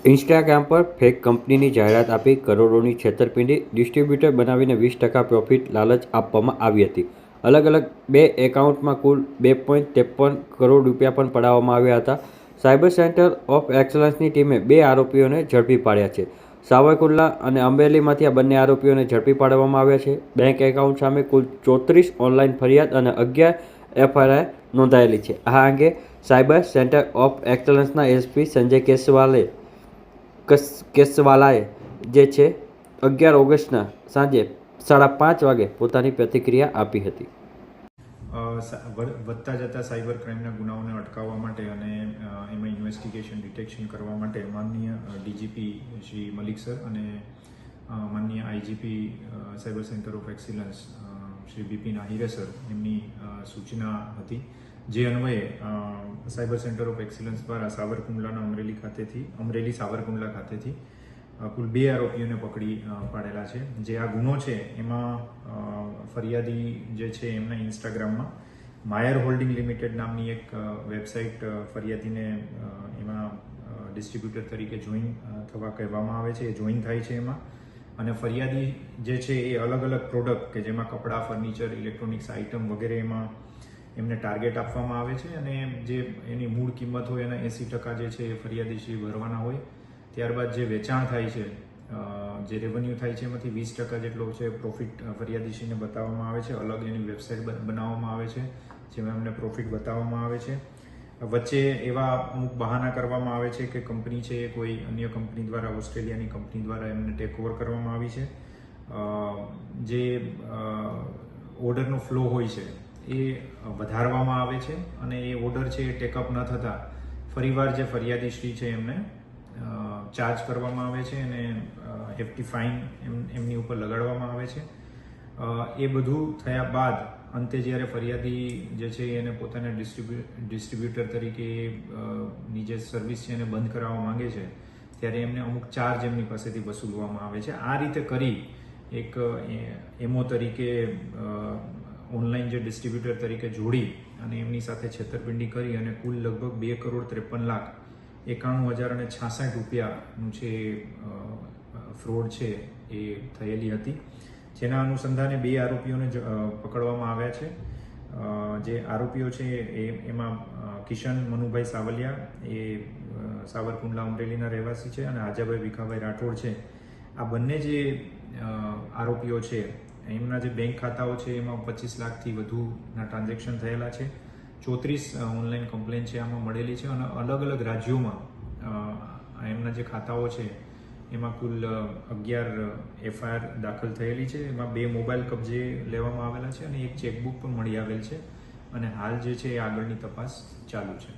Instagram પર fake કંપનીની જાહેરાત આપી કરોડોની છેતરપિંડી, ડિસ્ટ્રીબ્યુટર બનાવીને 20% પ્રોફિટ લાલચ આપવામાં આવી હતી. અલગ અલગ બે એકાઉન્ટમાં કુલ 2.53 કરોડ રૂપિયા પણ પડાવવામાં આવ્યા હતા. સાયબર સેન્ટર ઓફ એક્સલન્સની ટીમે બે આરોપીઓને ઝડપી પાડ્યા છે. સાવરકુંડલા અને અમરેલીમાંથી આ બંને આરોપીઓને ઝડપી પાડવામાં આવ્યા છે. બેંક એકાઉન્ટ સામે કુલ 34 ઓનલાઈન ફરિયાદ અને 11 એફઆઈઆર નોંધાયેલી છે. આ અંગે સાયબર સેન્ટર ઓફ એક્સલન્સના એસપી સંજય કેસવાલાએ જે છે 11 ઓગસ્ટના સાંજે 5:30 વાગે પોતાની પ્રતિક્રિયા આપી હતી. વધતા જતા સાયબર ક્રાઇમના ગુનાઓને અટકાવવા માટે અને એમાં ઇન્વેસ્ટિગેશન ડિટેક્શન કરવા માટે માનનીય ડીજીપી શ્રી મલિક સર અને માનનીય IGP cyber centre of excellence Shri Bipin આહિરે સર એમની સૂચના હતી, જે અન્વયે સાયબર સેન્ટર ઓફ એક્સિલન્સ દ્વારા સાવરકુંડલાના અમરેલી સાવરકુંડલા ખાતેથી કુલ 2 આરોપીઓને પકડી પાડેલા છે. જે આ ગુનો છે એમાં ફરિયાદી જે છે એમના ઇન્સ્ટાગ્રામમાં માયર હોલ્ડિંગ લિમિટેડ નામની એક વેબસાઇટ ફરિયાદીને એમાં ડિસ્ટ્રીબ્યુટર તરીકે જોઈન થવા કહેવામાં આવે છે. એ જોઈન થાય છે એમાં, અને ફરિયાદી જે છે એ અલગ અલગ પ્રોડક્ટ કે જેમાં કપડાં, ફર્નિચર, ઇલેક્ટ્રોનિક્સ આઇટમ વગેરે એમાં એમને ટાર્ગેટ આપવામાં આવે છે અને જે એની મૂળ કિંમત હોય એના 80% જે છે એ ફરિયાદીશ્રી ભરવાના હોય. ત્યારબાદ જે વેચાણ થાય છે, જે રેવન્યુ થાય છે એમાંથી 20% જેટલો છે પ્રોફિટ ફરિયાદીશ્રીને બતાવવામાં આવે છે. અલગ એની વેબસાઇટ બનાવવામાં આવે છે જેમાં એમને પ્રોફિટ બતાવવામાં આવે છે. વચ્ચે એવા અમુક બહાના કરવામાં આવે છે કે કંપની છે એ કોઈ અન્ય કંપની દ્વારા, ઓસ્ટ્રેલિયાની કંપની દ્વારા એમને ટેક ઓવર કરવામાં આવી છે. જે ઓર્ડરનો ફ્લો હોય છે એ વધારવામાં આવે છે અને એ ઓર્ડર છે એ ટેકઅપ ન થતાં ફરીવાર જે ફરિયાદીશ્રી છે એમને ચાર્જ કરવામાં આવે છે અને hefty ફાઇન એમની ઉપર લગાડવામાં આવે છે. એ બધું થયા બાદ અંતે જ્યારે ફરિયાદી જે છે એને પોતાના ડિસ્ટ્રીબ્યુટર તરીકે ની જે સર્વિસ છે એને બંધ કરાવવા માંગે છે ત્યારે એમને અમુક ચાર્જ એમની પાસેથી વસૂલવામાં આવે છે. આ રીતે કરી એક એમઓ તરીકે ઓનલાઈન જે ડિસ્ટ્રીબ્યુટર તરીકે જોડી અને એમની સાથે છેતરપિંડી કરી અને કુલ લગભગ 2,53,91,066 રૂપિયાનું છે ફ્રોડ છે એ થયેલી હતી. જેના અનુસંધાને 2 આરોપીઓને પકડવામાં આવ્યા છે. જે આરોપીઓ છે એમાં કિશન મનુભાઈ સાવલિયા, એ સાવરકુંડલા અમરેલીના રહેવાસી છે, અને આજાભાઈ ભીખાભાઈ રાઠોડ છે. આ બંને જે આરોપીઓ છે એમના જે બેંક ખાતાઓ છે એમાં 25 લાખથી વધુના ટ્રાન્ઝેક્શન થયેલા છે. 34 ઓનલાઈન કમ્પ્લેન છે આમાં મળેલી છે અને અલગ અલગ રાજ્યોમાં એમના જે ખાતાઓ છે એમાં કુલ 11 એફઆઈઆર દાખલ થયેલી છે. એમાં 2 મોબાઈલ કબજે લેવામાં આવેલા છે અને એક ચેકબુક પણ મળી આવેલ છે અને હાલ જે છે એ આગળની તપાસ ચાલુ છે.